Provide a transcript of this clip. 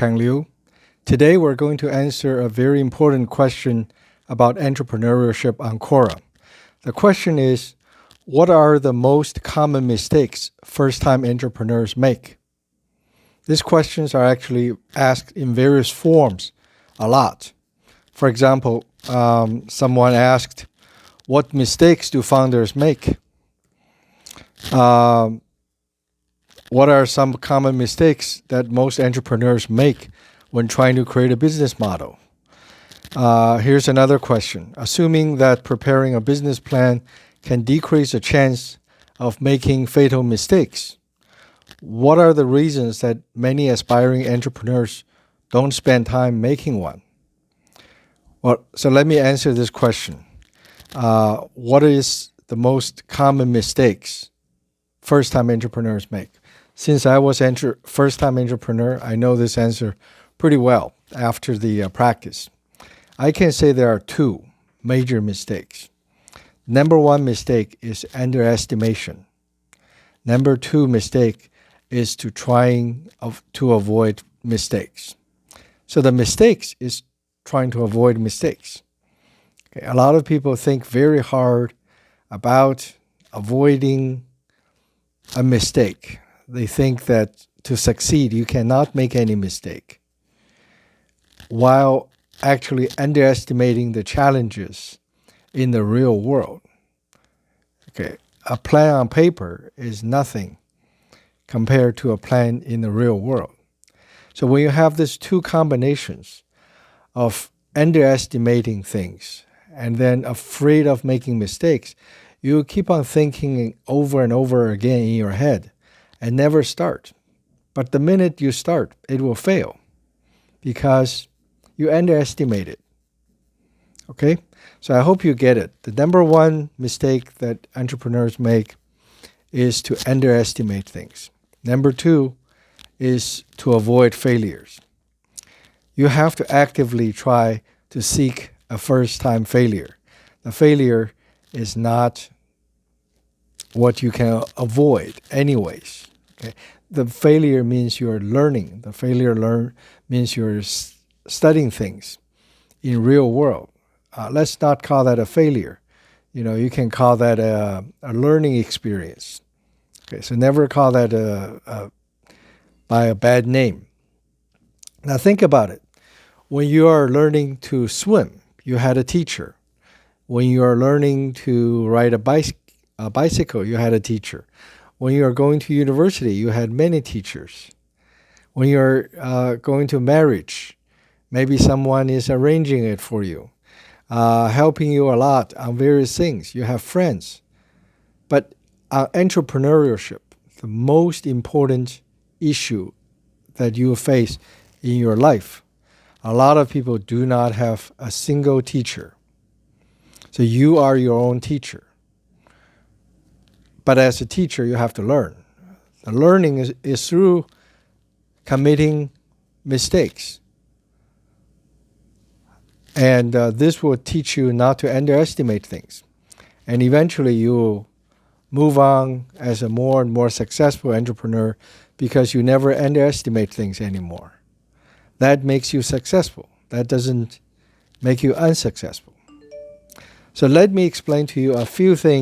Peng Liu. Today we're going to answer a very important question about entrepreneurship on Quora. The question is, what are the most common mistakes first-time entrepreneurs make? These questions are actually asked in various forms a lot. For example, someone asked, what mistakes do founders make? What are some common mistakes that most entrepreneurs make when trying to create a business model? Here's another question. Assuming that preparing a business plan can decrease the chance of making fatal mistakes, what are the reasons that many aspiring entrepreneurs don't spend time making one? Well, so let me answer this question. What is the most common mistakes first-time entrepreneurs make? Since I was first-time entrepreneur, I know this answer pretty well after the practice. I can say there are two major mistakes. Number one mistake is underestimation. Number two mistake is trying to avoid mistakes. So the mistakes is trying to avoid mistakes. Okay, a lot of people think very hard about avoiding a mistake. They think that to succeed, you cannot make any mistake, while actually underestimating the challenges in the real world. Okay, a plan on paper is nothing compared to a plan in the real world. So when you have these two combinations of underestimating things and then afraid of making mistakes, you keep on thinking over and over again in your head and never start. But the minute you start, it will fail because you underestimate it. Okay? So I hope you get it. The number one mistake that entrepreneurs make is to underestimate things. Number two is to avoid failures. You have to actively try to seek a first-time failure. The failure is not what you can avoid anyways. Okay? The failure means you're learning. The failure means you're studying things in real world. Let's not call that a failure. You can call that a learning experience. Okay, so never call that by a bad name. Now think about it. When you are learning to swim, you had a teacher. When you are learning to ride a bicycle, you had a teacher. When you are going to university, you had many teachers. When you're going to marriage, maybe someone is arranging it for you, helping you a lot on various things. You have friends. But entrepreneurship, the most important issue that you face in your life, a lot of people do not have a single teacher. So you are your own teacher. But as a teacher, you have to learn. The learning is through committing mistakes. And this will teach you not to underestimate things. And eventually you will move on as a more and more successful entrepreneur because you never underestimate things anymore. That makes you successful. That doesn't make you unsuccessful. So let me explain to you a few things